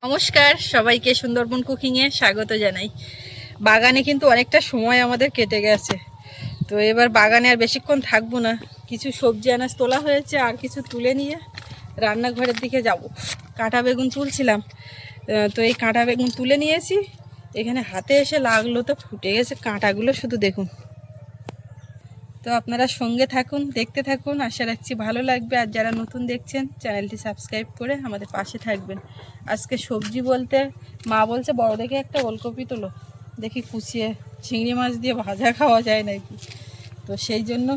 নমস্কার সবাইকে সুন্দরবন কুকিংয়ে স্বাগত জানাই। বাগানে কিন্তু অনেকটা সময় আমাদের কেটে গেছে, তো এবার বাগানে আর বেশিক্ষণ থাকবো না। কিছু সবজি আনাজ তোলা হয়েছে, আর কিছু তুলে নিয়ে রান্নাঘরের দিকে যাব। কাঁটা বেগুন তুলছিলাম, তো এই কাঁটা বেগুন তুলে নিয়েছি। এখানে হাতে এসে লাগলো তো ফুটে গেছে কাঁটাগুলো, শুধু দেখুন। তো আপনারা সঙ্গে থাকুন, দেখতে থাকুন, আশা রাখছি ভালো লাগবে। আর যারা নতুন দেখছেন চ্যানেলটি সাবস্ক্রাইব করে আমাদের পাশে থাকবেন। আজকে সবজি বলতে মা বলছে বড় দেখে একটা ওলকপি তোলো, দেখি কুচিয়ে চিংড়ি মাছ দিয়ে ভাজা খাওয়া যায় নাকি। তো সেই জন্য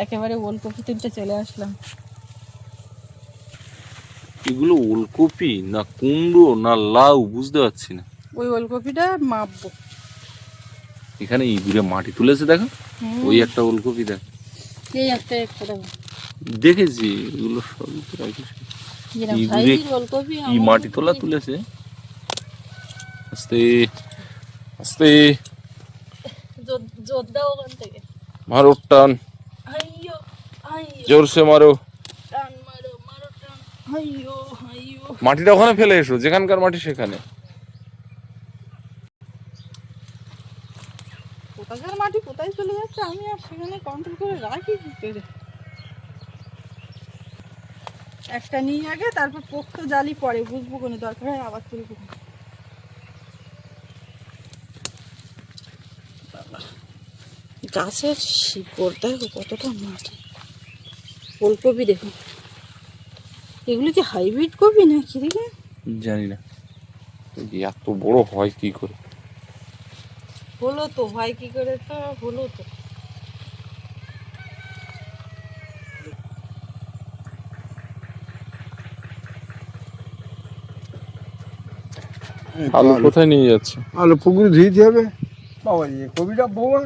একেবারে ওলকপি তুলতে চলে আসলাম। এগুলো ওলকপি না কুমড়ো না লাউ বুঝতে পারছি না। ওই ওলকপিটা মাপবো। এখানে ইঁদুরে মাটি তুলেছে দেখো, ওই একটা ওলকপি দেখ। এই একটা দেখো, দেখেছি এগুলো সব ইঁদুরে কি মাটি তোলা তুলেছে। আস্তে আস্তে মারো টান, জোরসে মারো। মাটিটা ওখানে ফেলে এসো, যেখানকার মাটি সেখানে। কোথাকার মাটি কোথায় চলে যাচ্ছে, আমি আর সেখানে কন্ট্রোল করে রাখি কি করে। একটা নিয়ে আগে, তারপর পোক্ত জালি পরে বুঝবো, কোনো দরকার হয় আবার তুলবো। গাছের শিকড় দেখো কতটা মাটি। ফুলকপি দেখুন, এগুলো কি হাইব্রিড কপি না কি দেখে জানি না, এত বড় হয় কি করে। হলো তো, হয় কি করে, তো হলো তো। আলু কোথায় নিয়ে যাচ্ছে? আলু পুকুরে ধুইতে হবে। বাবা এই কবিটা বৌমা,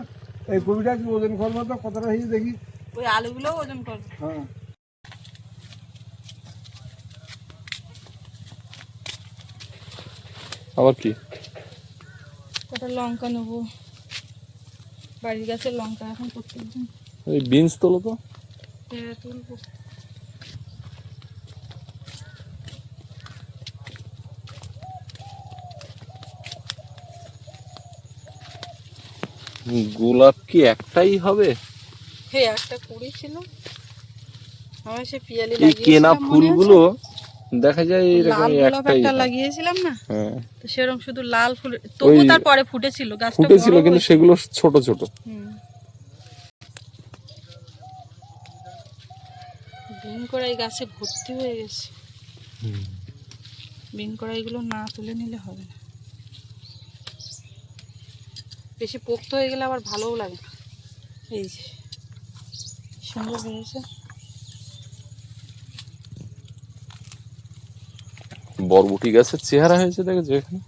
এই কবিটা কি ওজন করবো তো কতটা হয়েছে দেখি। ওই আলুগুলো ওজন করবো। হ্যাঁ আবার কি? কটা লঙ্কা নেবো, বাড়ির গাছের লঙ্কা এখন প্রত্যেকদিন। এই বিনস তোলো তো। হ্যাঁ তুলবো। গোলাপ কি একটাই হবে? হ্যাঁ একটা কুড়ি ছিল, আমার সে পিয়ালি এই কেনা ফুলগুলো দেখা যায় লাল এরকম গোলাপ একটাই। একটা লাগিয়েছিলাম না, হ্যাঁ তো সেরকম শুধু লাল ফুল, তবু তারপরে ফুটেছিল, গাছটা ফুটেছিল, বড় কিন্তু হয়েছে। সেগুলো ছোট ছোট। বিন কড়াই গাছে ভর্তি হয়ে গেছে। বিন কড়াইগুলো না তুলে নিলে হবে না, বেশি পোক্ত হয়ে গেলে আবার ভালোও লাগে না। এই যে সুন্দর হয়েছে। বরবটি গাছের চেহারা হয়েছে দেখেছো এখানে?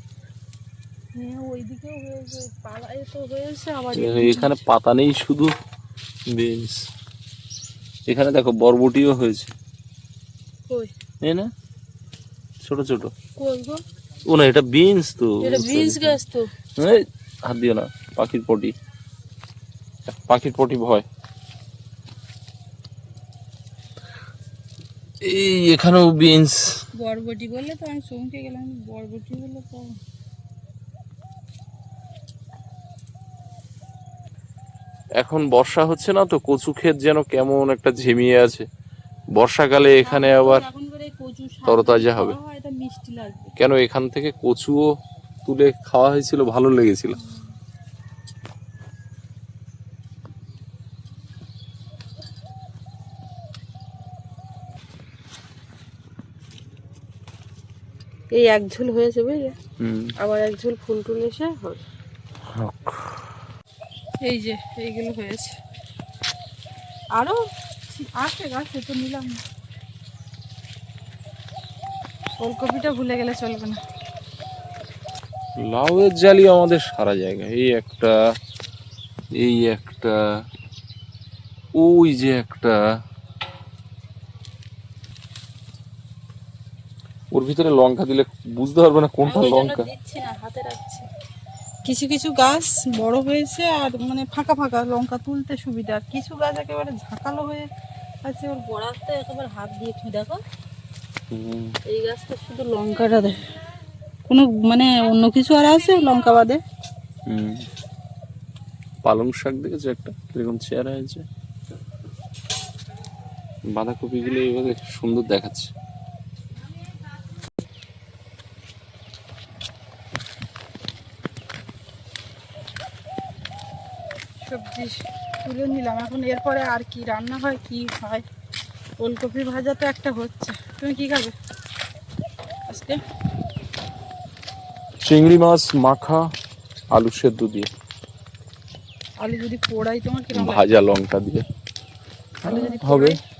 হ্যাঁ ওইদিকেও হয়েছে, পালায় তো হয়েছে আবার। এখানে পাতা নেই, শুধু বিনস। এখানে দেখো বরবটিও হয়েছে, কই এই না ছোট ছোট। কই গো, ও না, এটা বিনস তো। এটা বিনস গাছ তো। এই, হাত দিও না, পাখির পটি, পাখির পটি ভয়। এই এখানেও বিনস। বরবটি বললে তো আমি চমকে গেলাম, বরবটি বললে তো। এখন বর্ষা হচ্ছে না তো, কচু ক্ষেত যেন কেমন একটা ঝিমিয়ে আছে। বর্ষাকালে এখানে আবার তরতাজা হবে। মিষ্টি লাগবে। কেন, এখান থেকে কচুও তুলে খাওয়া হয়েছিল, ভালো লেগেছিল। এই এক ঝুল হয়েছে বুঝলে, আবার এক ঝুল ফুল টুল এসে হবে। এই যে এইগুলো হয়েছে, আরো আছে গাছে তো নিলাম না। ফুলকপিটা ভুলে গেলে চলবে না। লাউয়ের জালি আমাদের সারা জায়গায়। এই একটা, এই একটা, ওই যে একটা, ওর ভিতরে লঙ্কা দিলে বুঝতে পারবে না কোনটা লঙ্কা। দিচ্ছি না, হাতে রাখছি। কিছু কিছু গাছ বড় হয়েছে আর মানে ফাঁকা ফাঁকা, লঙ্কা তুলতে সুবিধা। আর কিছু গাছ একেবারে ঝাঁকালো হয়ে আছে, ওর গোড়াতে একেবারে হাত দিয়ে দেখো। এই গাছটা শুধু লঙ্কাটা দেয়। কোনো মানে অন্য কিছু আর আছে লঙ্কা বাদে? পালং শাক দেখেছো একটা কিরকম চেহারা হয়েছে, বাঁধাকপি গুলো এইভাবে সুন্দর দেখাচ্ছে। সবজি তুলে নিলাম, এখন এরপরে আর কি রান্না হয় কি হয়। ওলকপি ভাজা তো একটা হচ্ছে। তুমি কি খাবে আজকে? চিংড়ি মাছ মাখা আলু সেদ্ধ দিয়ে, আলু যদি পোড়াই তোমার কিরকম লাগে? ভাজা লঙ্কা দিয়ে আলু যদি হবে। পোড়াই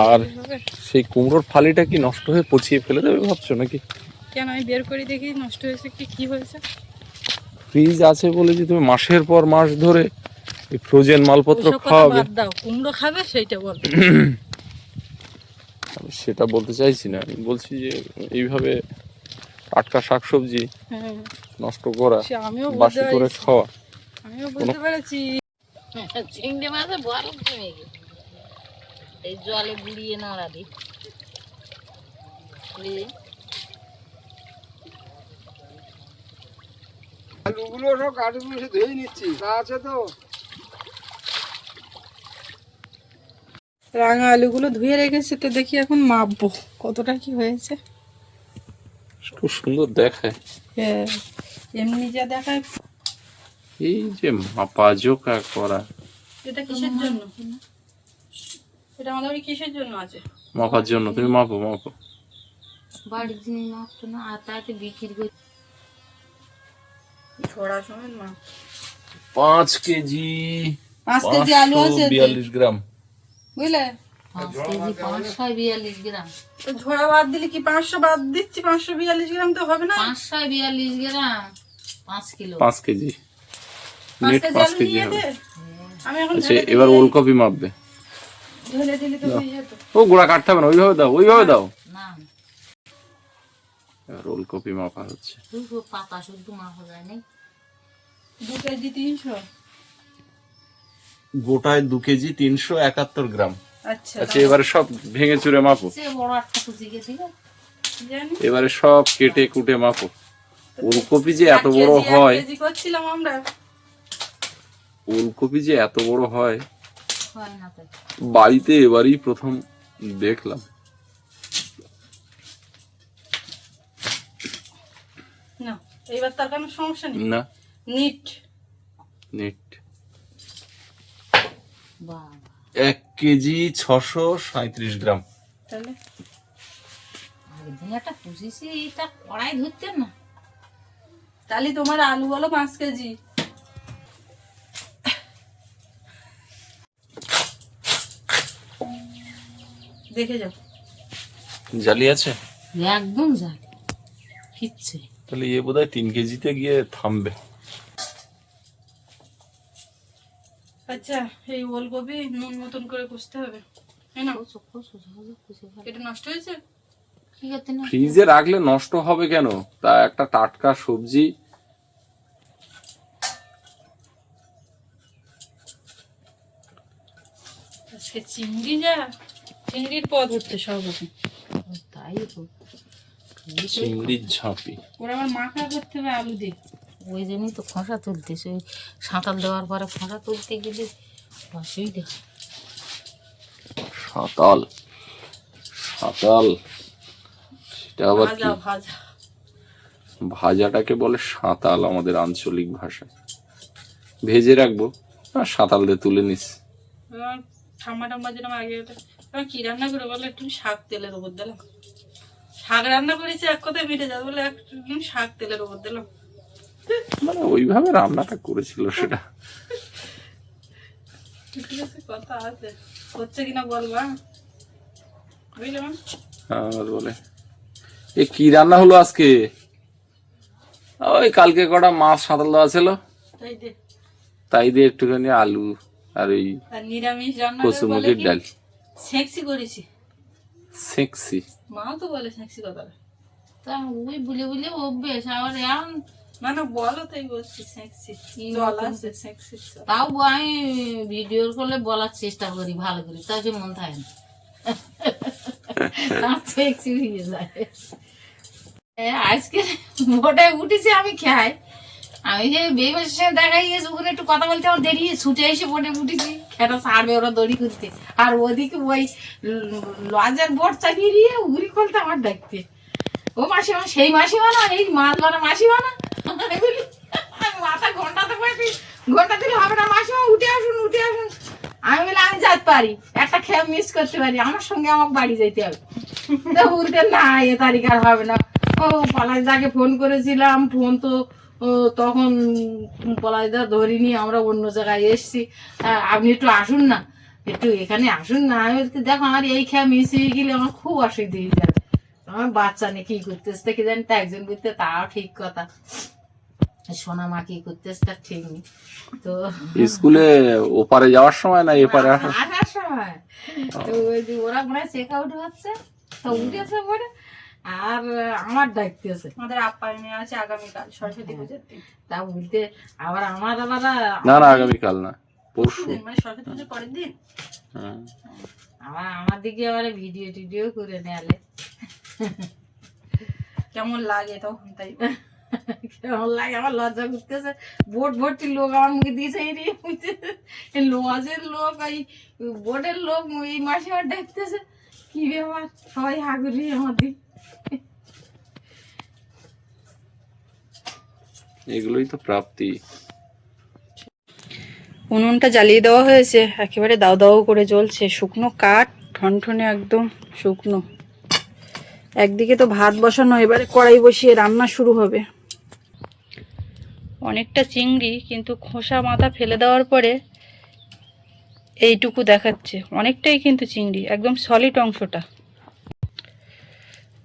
আর হবে? সেই কুমড়োর ফালিটা কি নষ্ট হয়ে পচিয়ে ফেলে দেবে ভাবছো নাকি? কেন, আমি বের করে দেখি নষ্ট হয়েছে কি, কি হয়েছে। ফ্রিজ আছে বলে যে তুমি মাসের পর মাস ধরে ফ্রোজেন মালপত্র ওসব কথা খাওয়াবে, বাদ দাও, কুমড়ো খাবে সেইটা বল। আমি সেটা বলতে চাইছি না, আমি বলছি যে এইভাবে টাটকা শাকসবজি হ্যাঁ, নষ্ট করা, সে আমিও বাসি বুঝতে করে পেরেছি, খাওয়া। আমিও বুঝতে পেরেছি। চিংড়ি মাছে বরফ জমে গেছে, এই জলে গুলিয়ে নাড়া দিই। আলুগুলো সব কাঠগুলো সে ধুয়ে নিচ্ছি, তা আছে তো। রাঙা আলুগুলো ধুয়ে রেখেছি, তো দেখি এখন মাপবো কতটা কি হয়েছে। খুব সুন্দর দেখায়, হ্যাঁ, এমনি যা দেখায়। এই যে মাপা জোকা করা। এটা কিসের জন্য? এটা আমাদের বাড়ি কিসের জন্য আছে? মাপার জন্য, তুমি মাপো মাপো। বাড়ির জিনিস নষ্ট না, আর তাতে বিক্রি করে ঝোড়া সময় মা 5 কেজি 5 কেজি আলু আছে এতে, 42 গ্রাম। বুঝলে? 5 কেজি 542 গ্রাম। তো ঝোড়া বাদ দিলে কি 500 বাদ দিচ্ছি, 542 গ্রাম তো হবে না? 542 গ্রাম 5 কিলো। 5 কেজি 5 নেট কেজি 5 আলু কেজি নিয়ে হবে। দে। আমি এখন আচ্ছা এবার ওলকপি মাপবে। ঢেলে দিলি তো হয়ে যেত। ও গোড়া কাটতে হবে না, ওইভাবে দাও ওইভাবে দাও। না, এবার ওলকপি মাপা হচ্ছে। দুটো পাতা শুদ্ধ মাখা যায় নাই। 2 কেজি 300। গোটায় 2 কেজি 371 গ্রাম। আচ্ছা, আচ্ছা এবারে সব ভেঙে চুরে মাপো, সে বড় একটা কুচিকে দিলে জানি এবারে সব কেটে কুটে মাপো। ওলকপি যে এত বড় 1 হয়, কেজি করছিলাম আমরা। ওলকপি যে এত বড় হয় হয় না তো। বাড়িতে এবারই প্রথম দেখলাম। না, এইবার তার কোনো সমস্যা নেই। না নিট নেট বাবা 1 কেজি 637 গ্রাম। তাহলে আগের দিন একটা পুষেছি, এটা কড়াই ধরতেন না। তাহলে তোমার আলু বলো 5 কেজি। দেখে যাও। জালি আছে একদম যায় কিচ্ছে। তাহলে এ বোধহয় 3 কেজিতে গিয়ে থামবে। আচ্ছা, এই ওলকপি নুন মতন করে কষতে হবে, তাই না? এটা নষ্ট হয়েছে? কি করতে না? ফ্রিজে রাখলে নষ্ট হবে কেন? তা একটা টাটকা সবজি। আজকে চিংড়ি যা, চিংড়ির পদ হচ্ছে সব রকম। তাই তো, চিংড়ির ঝাঁপি। ওরা আবার মাখা করতে হবে আলু দিয়ে। ওই জন্যই তো খোসা তুলতেছে। ওই সাঁতাল দেওয়ার পরে খোসা তুলতে গেলে অসুবিধা। সাঁতাল সাঁতাল সেটা আবার কি? ভাজা ভাজা ভাজাটাকে বলে সাঁতাল আমাদের আঞ্চলিক ভাষায়। ভেজে রাখবো আর সাঁতাল দিয়ে তুলে নিস। আমার ঠাম্মা টাম্মা যেরকম আগে ওটা আমি কি রান্না করে বলে একটু শাক তেলের উপর দিলাম। শাক রান্না করেছি এক কথায় মিটে যাবে বলে একটু শাক তেলের উপর দিলাম। মানে ওইভাবে রান্নাটা করেছিল সেটা। ঠিক আছে, কথা আছে, হচ্ছে কিনা বলবা, বুঝলে মা? আর বলে এ কি রান্না হলো আজকে? ওই কালকে কটা মাছ সাঁতাল দেওয়া ছিল, তাই দে। তাই দিয়ে একটুখানি আলু আর ওই আর নিরামিষ রান্না করে বলে কচুমুখির কি ডাল। সেক্সি করেছি। সেক্সি মাও তো বলে সেক্সি কথা। তা ওই বলে বলে অভ্যেস। আবার এখন না না, বলো তাই বলছি, সেক্সি জল আছে সেক্সি। তাও আমি ভিডিও করলে বলার চেষ্টা করি ভালো করে, তাও যে মন থাকে না। সেক্সি হয়ে যায়। আজকে ভোটে উঠেছি আমি খাই, আমি যে বেমাসের সঙ্গে দেখা গিয়েছে ওখানে একটু কথা বলতে আমার দেরি, ছুটে এসে ভোটে উঠেছি, খেটা ছাড়বে ওরা দড়ি করতে, আর ওদিকে ওই লজের বোর্ড চালিয়ে দিয়ে উড়ি খুলতে আমার দেখতে, ও মাসিমা সেই মাসিমা না, এই মাছ ধরা মাসিমা না, আমি বলি আমি মাথা ঘন্টাতে পারি, ঘন্টা দিলে হবে না মাসিমা উঠে আসুন উঠে আসুন, আমি বলে আমি যেতে পারি, একটা খেয়ে মিস করতে পারি, আমার সঙ্গে আমাকে বাড়ি যেতে হবে, তো বলতে না এ তারিখ আর হবে না। ও পলাশদাকে ফোন করেছিলাম, ফোন তো তখন পলাশদা ধরিনি, আমরা অন্য জায়গায় এসছি, আপনি একটু আসুন না, একটু এখানে আসুন না, আমি বলতে দেখো আমার এই খেয়া মিস হয়ে গেলে আমার খুব অসুবিধা হয়ে যাবে, আমার বাচ্চা নিয়ে কি করতেছে কি জানি, তা একজন করতে তাও ঠিক কথা, সোনা মা কি করতেছে তার ঠিক নেই, তো স্কুলে ওপারে যাওয়ার সময় না এপারে আসার আসার সময় তো ওই যে ওরা মনে হয় চেক আউট হচ্ছে, তো উঠেছে পরে, আর আমার দায়িত্ব আছে, আমাদের আপ্যায়নে আছে আগামীকাল সরস্বতী পূজার দিন। তা বলতে আবার আমার না না আগামীকাল না পরশু। মানে সরস্বতী পূজার পরের দিন। হ্যাঁ। আমার দিকে আবার ভিডিও টিডিও করে নেয়ালে কেমন লাগে তখন তাই কেমন লাগে, আমার লজ্জা করতেছে, ভোট ভর্তি লোক আমার মুখে দিয়েছে, এই লজের লোক, এই বোর্ডের লোক এই মাসে আমার দেখতেছে, কি ব্যাপার সবাই হাগুরি আমার দিক, এগুলোই তো প্রাপ্তি। উনুনটা জ্বালিয়ে দেওয়া হয়েছে, একেবারে দাও দাও করে জ্বলছে, শুকনো কাঠ, ঠনঠনে একদম শুকনো। একদিকে তো ভাত বসানো, এবারে কড়াই বসিয়ে রান্না শুরু হবে। অনেকটা চিংড়ি, কিন্তু খোসা মাথা ফেলে দেওয়ার পরে এইটুকু দেখাচ্ছে, অনেকটাই কিন্তু চিংড়ি, একদম সলিড অংশটা।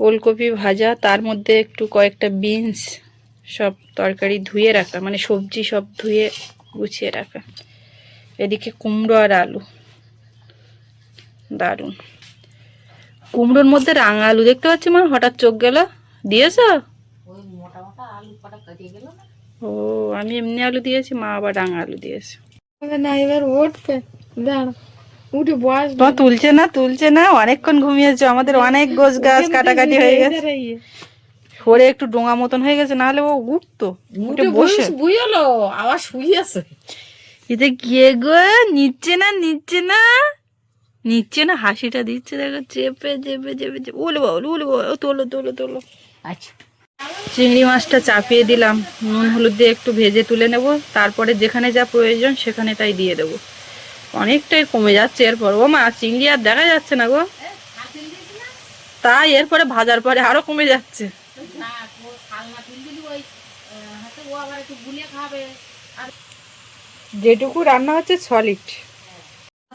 ওলকপি ভাজা, তার মধ্যে একটু কয়েকটা বিনস, সব তরকারি ধুয়ে রাখা, মানে সবজি সব ধুয়ে গুছিয়ে রাখা। এদিকে কুমড়ো আর আলু, দারুণ। কুমড়োর মধ্যে রাঙা আলু দেখতে পাচ্ছি, মা হঠাৎ চোখ গেল, দিয়েছ? ওই মোটা মোটা আলু কটা কাটিয়ে গেল না, ও আমি এমনি আলু দিয়েছি, মা আবার রাঙা আলু দিয়েছে। না এবার উঠবে, দাঁড়া উঠে বস, তো তুলছে না, অনেকক্ষণ ঘুমিয়েছো, আমাদের অনেক গোছ গাছ কাটাকাটি হয়ে গেছে, সরে একটু ডোঙা মতন হয়ে গেছে, নাহলে ও উঠতো, উঠে বসে বুঝলো আবার শুয়েছে, এতে গিয়ে গো নিচ্ছে না, হাসিটা দিচ্ছে দেখো, চেপে চেপে চেপে চেপে, ওলে বাবা তোলো। আচ্ছা চিংড়ি মাছটা চাপিয়ে দিলাম, নুন হলুদ দিয়ে একটু ভেজে তুলে নেব, তারপরে যেখানে যা প্রয়োজন সেখানে তাই দিয়ে দেবো। অনেকটাই কমে যাচ্ছে এরপর, ও মা চিংড়ি আর দেখা যাচ্ছে না গো, তাই এরপরে ভাজার পরে আরো কমে যাচ্ছে। যেটুকু রান্না হচ্ছে সলিড।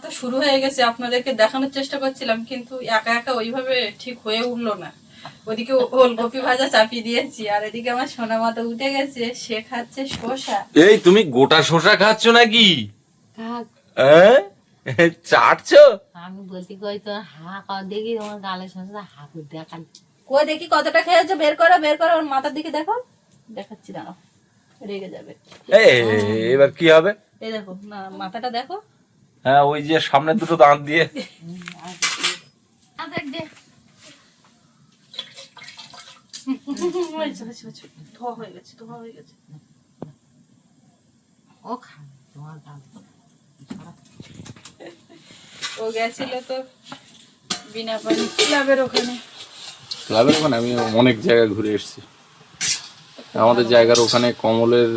তো শুরু হয়ে গেছে, আপনাদেরকে দেখানোর চেষ্টা করছিলাম, কিন্তু একা একা ওইভাবে ঠিক হয়ে উঠলো না। ওদিকে ওলকপি ভাজা চাপিয়ে দিয়েছি, আর এদিকে আমার সোনা মাথা উঠে গেছে, সে খাচ্ছে শসা। এই তুমি গোটা শসা খাচ্ছ নাকি? হ্যাঁ চাটছো? আমি বলতে কই তো হা কর দেখি তোমার গালের সাথে হা করে দেখান, কই দেখি কতটা খেয়েছো, বের করো ওর মাথার দিকে দেখো, দেখাচ্ছি দাঁড়াও, রেগে যাবে। এবার কি হবে? এই দেখো না, মাথাটা দেখো। হ্যাঁ ওই যে সামনে দুটো দাঁত দিয়ে। ধোয়া হয়ে গেছে। ও খা তোমার গাল, ও গেছিল তো বিনা পানি ক্লাবের ওখানে। আমি অনেক জায়গায় ঘুরে এসেছি, আমাদের জায়গার ওখানে কমলের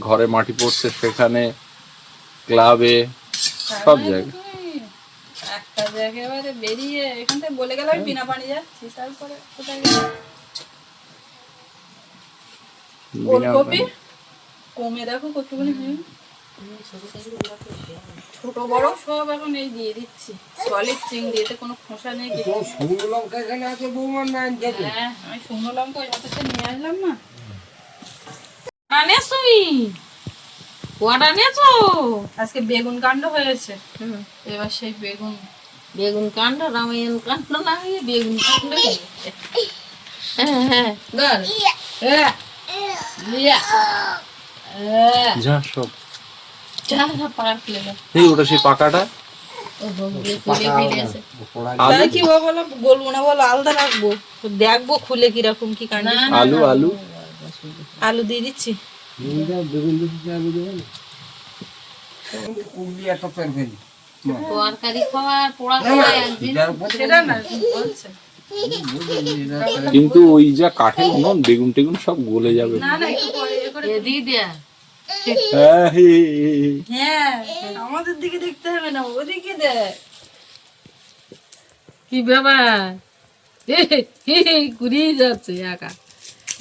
ঘরে মাটি পড়ছে, সেখানে ক্লাবে, সব জায়গায়। একটা জায়গায় এবারে বেরিয়ে এখান থেকে বলে গেলাম বিনা পানি যাচ্ছি, তারপরে কোথায় গেলাম? ওলকপি কমে দেখো কতগুলি, ছোট বড় সব এখন এই দিয়ে দিচ্ছি, সলিড চিংড়ি, এতে কোনো খোসা নেই কিছু। শুকনো লঙ্কা এখানে আছে বৌমার না আনতে হবে? হ্যাঁ আমি শুকনো লঙ্কা ওই হাতে নিয়ে আসলাম না। আনেছ তুমি কোয়াটা নেছো? আজকে বেগুন কাণ্ড হয়েছে, এবার সেই বেগুন কাণ্ড রামায়ণ কাণ্ড নামিয়ে বেগুন কাণ্ড হয়েছে। হ্যাঁ গর যা সব যা পাকা ফেলে দাও। এই ওটা সেই পাকাটা, ও বলে তুলে ফেলেছে। তাই কি বলো, বলবো না বলো, আলাদা রাখবো, তো দেখবো খুলে কিরকম কি কাণ্ড। আলু আলু আলু দিয়ে দিচ্ছি। কুমড়ি একটা তরকারি তরকারি খাওয়ার পোড়া খাওয়া একদিন। সেটা না বলছে। কিন্তু ওই যা কাঠের উনুন, বেগুন টেগুন সব গলে যাবে। না না একটু পরে এ করে। এ দিয়ে দেয়া। হ্যাঁ আমাদের দিকে দেখতে হবে না, ওদিকে দেখ। কি ব্যাপার ঘুরিয়ে যাচ্ছে একা।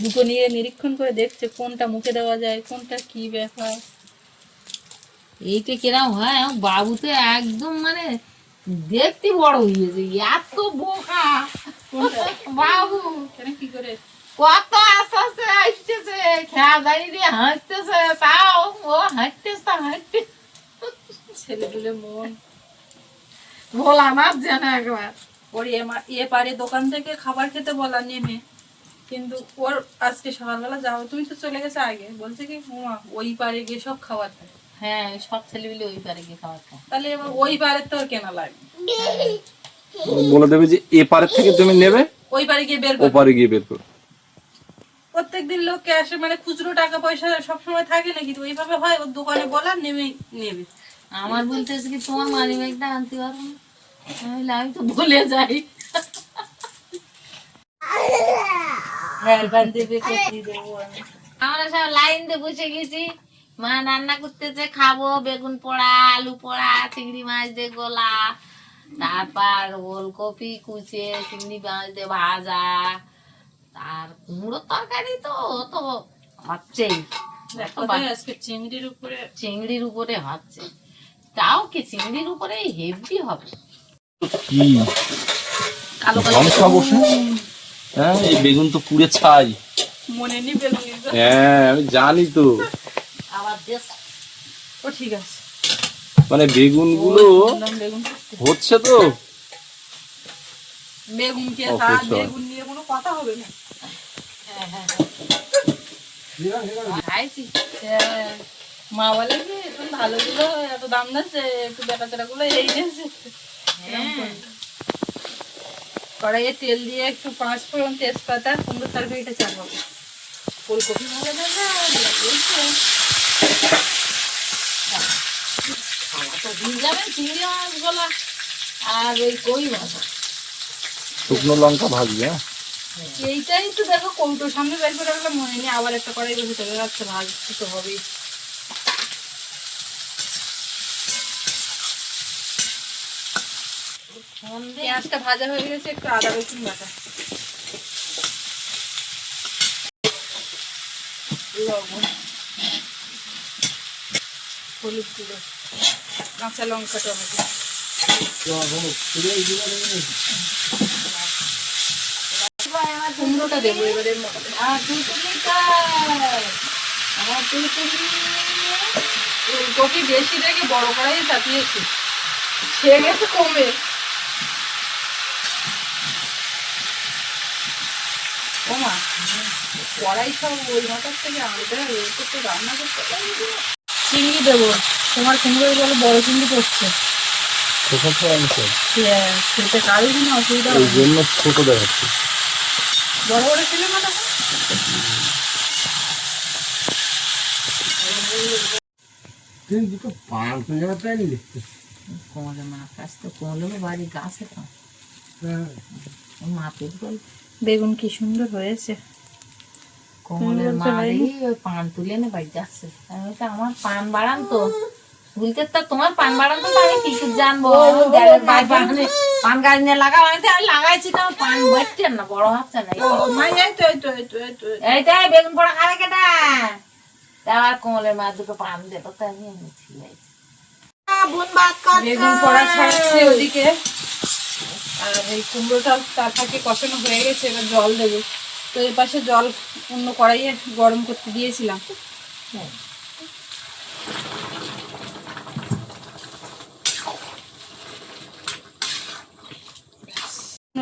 দুটো নিয়ে নিরীক্ষণ করে দেখছে কোনটা মুখে দেওয়া যায়, কোনটা কি ব্যাপার। এইটা কিরম হয়, আমার বাবু তো একদম মানে দেখতে বড় হয়েছে, এত বোকা বাবু। কেন কি করে? কত আস্তে আস্তে আসতেছে, খেয়া দাঁড়িয়ে দিয়ে হাঁটতেছে, তাও ও হাঁটতে ছেলেগুলো মন বলা না জানে একবার। ওর এ পারে দোকান থেকে খাবার খেতে বলা নেমে, কিন্তু ওর আজকে সকালবেলা যাও, তুমি তো চলে গেছে আগে, বলছে কি মা ওই পারে গিয়ে সব খাবার খায়। হ্যাঁ সব ছেলেগুলো ওই পারে গিয়ে খাবার খায়। তাহলে এবার ওই পারে তো আর কেনা লাগবে, বলে দেবে যে এ পারের থেকে তুমি নেবে, ওই পারে গিয়ে বের ও করবে। পারে গিয়ে বের করো। প্রত্যেকদিন লোক ক্যাশে মানে খুচরো টাকা পয়সা সবসময় থাকে নাকি? তো ওইভাবে হয়, ওর দোকানে বলা নেমে নেবে। আমার বলতেছে কি তোমার মানি ব্যাগটা আনতে পারবো না, আমি বললাম, আমি তো ভুলে যাই। হ্যাঁ দেবে কোথায় দেবো আমি। আমরা সব লাইন দিয়ে বসে গেছি, মা রান্না করতেছে, খাবো বেগুন পোড়া, আলু পোড়া, চিংড়ি মাছ দিয়ে গোলা, তারপর ওলকপি কুচে, চিংড়ি মাছ দিয়ে ভাজা, আর কুমড়োর তরকারি তো তো হচ্ছেই, দেখো আজকে চিংড়ির উপরে চিংড়ির উপরে হচ্ছে, তাও কি চিংড়ির উপরে হেভি হবে। কি কালো ধ্বংসা বসে? হ্যাঁ এই বেগুন তো পুড়ে ছাই। মনে নেই বেগুন। হ্যাঁ আমি জানি তো। আবার দেশ ও ঠিক আছে, মানে বেগুন গুলো বেগুন হচ্ছে তো। বেগুন কে ও, তার বুঝতে বেগুন নিয়ে কোনো কথা হবে না। খাইছি। হ্যাঁ, মা বলে কি তুমি ভালো গুলো এত দাম যাচ্ছে, একটু বেটা চেটা গুলো এই নিয়েছে। কড়াইয়ে তেল দিয়ে একটু 5 ফোড়ন, তেজপাতা, কুমড়ো তরকারিটা চাপাবো। ফুলকপি ভালো দেবে তো দিয়ে যাবেন চিংড়ি মাছ গোলা আর ওই কই মাছ। শুকনো লঙ্কা ভাজবে। হ্যাঁ এইটাই তো দেখো কৌটোর সামনে বের করে রাখলে মনে নেই, আবার একটা কড়াই বসে চলে যাচ্ছে, ভাজতে তো হবেই। পেঁয়াজটা ভাজা হয়ে গেছে, একটু আদা রসুন বাটা, লবণ, হলুদ গুঁড়ো, কাঁচা লঙ্কা, টমেটো। কুমড়োটা দেবো এবারে এর মধ্যে। আর টুকুলি আমার টুকুলি ফুলকপি বেশি দেখে বড় কড়াই চাপিয়েছি, খেয়ে গেছে কমে। ওমা কড়াই সব ওই মাথার থেকে আনতে হবে, এ করতে রান্না করতে হবে। চিংড়ি দেবো, তোমার কুমড়ো বলে বড় চিংড়ি করছে। খেতে কারোর কোনো অসুবিধা হবে না। জন্য ছোট দেখাচ্ছে। বড় বড় ছিল না কিন্তু তো পান পেয়ে তাই নিলে কোমলে মাছ কাছ তো কোমলে বাড়ি গাছে তো মাপের বল বেগুন কি সুন্দর হয়েছে। কোমলের মারি ওই পান তুলে এনে বাড়ি যাচ্ছে। আমি বলছি আমার পান বাড়ান তো, বলতে তা তোমার পান বাড়ান তো আমি কি করে জানবো, পান গাছ নিয়ে লাগাও, আমি লাগাইছি তো আমার পান বাড়ছে না, বড় হচ্ছে না। এইটাই বেগুন পোড়া খাবে কেটা, তার কোমলের মা দুটো পান দিত, তাই আমি এনেছি। বেগুন কড়া ছাড়ছে ওদিকে, আর এই কুমড়োটা তার ফাঁকে কষানো হয়ে গেছে, এবার জল দেবো। তো এর পাশে জল অন্য কড়াইয়ে গরম করতে দিয়েছিলাম।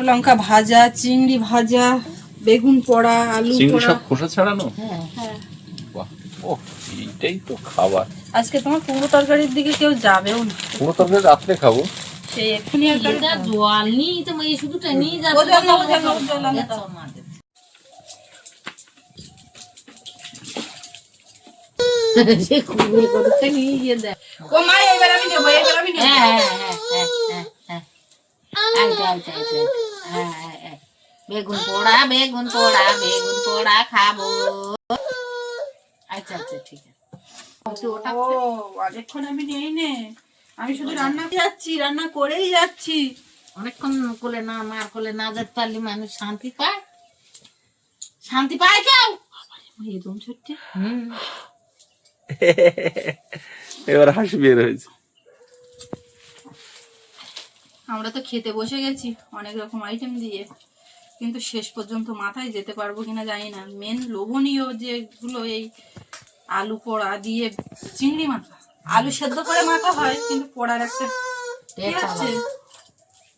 লঙ্কা ভাজা, চিংড়ি ভাজা, বেগুন পোড়া, আলু চিংড়ি পোড়া। সব খোসা ছাড়ানো। হ্যাঁ বাহ, ও এইটাই তো খাবার। আজকে তোমার কুমড়ো তরকারির দিকে কেউ যাবেও না। পুরো তরকারি রাত্রে খাবো। সেই এক্ষুনি আর কারো এটা জল নিয়ে তো এই শুধুটা নিয়ে যাবে ও জল না, ও জল না, ও জল আনতে দাও। সে খুলে করতে নিয়ে গিয়ে দেয়। ও মা এবার আমি নেবো, এবার আমি নেবো। বেগুন পোড়া বেগুন পোড়া বেগুন পোড়া খাবো। আচ্ছা আচ্ছা ঠিক আছে। ওটা ও অনেকক্ষণ আমি নেই নে, আমি শুধু রান্না যাচ্ছি, রান্না করেই যাচ্ছি। অনেকক্ষণ কোলে না মার কোলে না যেতে পারলে মানুষ শান্তি পায়, শান্তি পায় কেউ। একদম ছোট্টি। এবার হাসি বের হয়েছে। আমরা তো খেতে বসে গেছি অনেক রকম আইটেম দিয়ে, কিন্তু শেষ পর্যন্ত মাথায় যেতে পারবো কিনা জানি না। মেন লোভনীয় যেগুলো এই আলু পোড়া দিয়ে চিংড়ি মাখা, আলু সেদ্ধ করে মাখা হয় কিন্তু পোড়ার একটা কি আছে।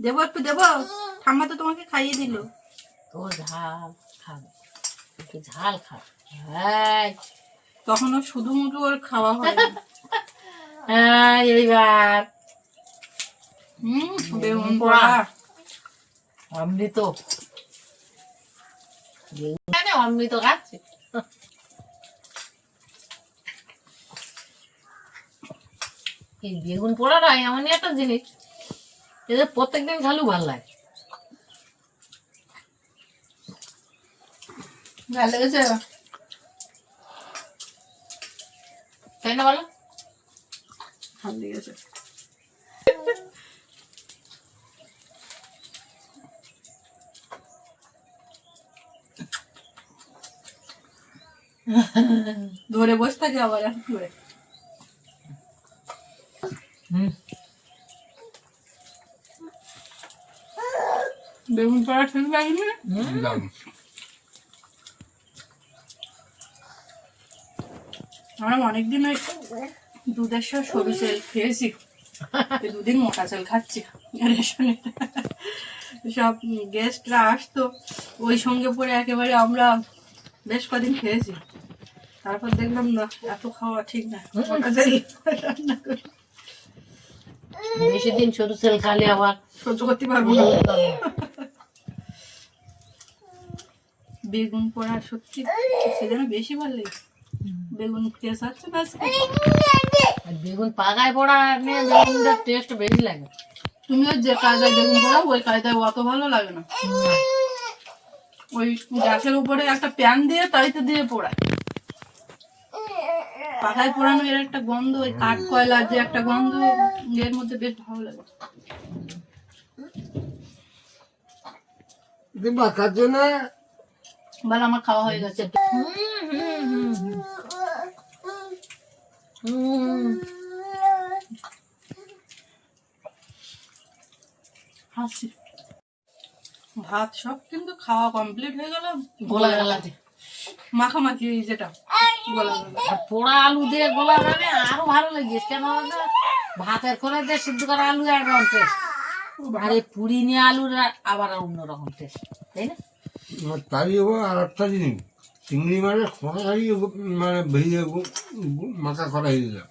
দেবো একটু দেবো, ঠাম্মা তো তোমাকে খাইয়ে দিল। তো ঝাল খাবে, একটু ঝাল খাবে। হ্যাঁ তখনও শুধু মুধু ওর খাওয়া হয় না। হ্যাঁ এইবার বেগুন পোড়া অমৃত, অমৃত খাচ্ছে। এই বেগুন পোড়াটা এমনই একটা জিনিস, এদের প্রত্যেকদিন খালু ভাল লাগে। ভালো লেগেছে? তাই না বলো? ভালো লেগেছে। ধরে বসে থাকে আবার এখন করে। বেগুন পোড়া ঠিক লাগবে। আমরা অনেকদিন ওই দুধের সাথে সরু চাল খেয়েছি, এই দুদিন মোটা চাল খাচ্ছি রেশনের। সব গেস্টরা আসতো, ওই সঙ্গে পরে একেবারে আমরা বেশ কদিন খেয়েছি। তারপর দেখলাম না, এত খাওয়া ঠিক না, মোটা চাল রান্না করে বেশি দিন সরু তেল খালে আবার সহ্য করতে পারবো না। বেগুন পোড়া সত্যি সেজন্য বেশি ভালো লাগে। বেগুন কেস আছে ব্যাস। আর বেগুন পাকায় পোড়া নিয়ে বেগুনটার টেস্ট বেশি লাগে। তুমিও যে কায়দায় বেগুন পোড়াও ওই কায়দায় অত ভালো লাগে না। ওই গ্যাসের উপরে একটা প্যান দিয়ে তাইতে দিয়ে পোড়ায়, পাকায় পোড়ানো এর একটা গন্ধ, ওই কাঠ কয়লার যে একটা গন্ধ, এর মধ্যে বেশ ভালো লাগে। খাচ্ছে না বল আমার খাওয়া হয়ে গেছে। হাসি ভাত সব কিন্তু খাওয়া কমপ্লিট হয়ে গেল। গোলা গালাতে মাখামাখি যেটা গলা গলা। আর পোড়া আলু দিয়ে গোলা মানে আরো ভালো লাগে। কেন বলতো? ভাতের করে দিয়ে সিদ্ধ করা আলু একরকম টেস্ট, আর এই পুরি নিয়ে আলুর আবার অন্যরকম টেস্ট, তাই না? তাই আর একটা জিনিস, চিংড়ি মাছের খোঁড়াই মানে ভেজে মাথা করা হয়ে দিলাম।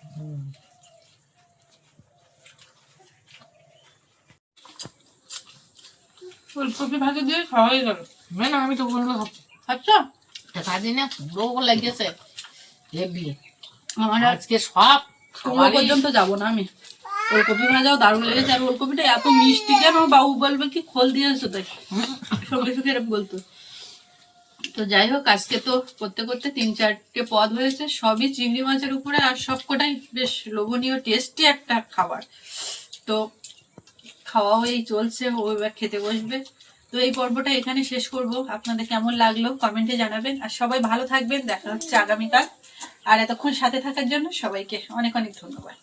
ফুলকপি ভাজি দিয়ে খাওয়া হয়ে গেল। না আমি তো বলবো আচ্ছা কাজে না রোগ লেগেছে হেভি। আমার আজকে সব কুমড়ো পর্যন্ত যাবো না আমি। ওলকপি ভাজাও দারুণ লেগেছে, আর ওলকপিটা এত মিষ্টি কেন বাবু বলবে কি খোল দিয়েছো তাই সঙ্গে সঙ্গে এরকম বলতো। তো যাই হোক, আজকে তো করতে করতে 3-4টে পদ হয়েছে, সবই চিংড়ি মাছের উপরে, আর সবকটাই বেশ লোভনীয় টেস্টি একটা খাবার। তো খাওয়া হয়েই চলছে, ও এবার খেতে বসবে। তো এই পর্বটা এখানে শেষ করব। আপনাদের কেমন লাগলো কমেন্টে জানাবেন, আর সবাই ভালো থাকবেন। দেখা হচ্ছে আগামীকাল। আর এতক্ষণ সাথে থাকার জন্য সবাইকে অনেক অনেক ধন্যবাদ।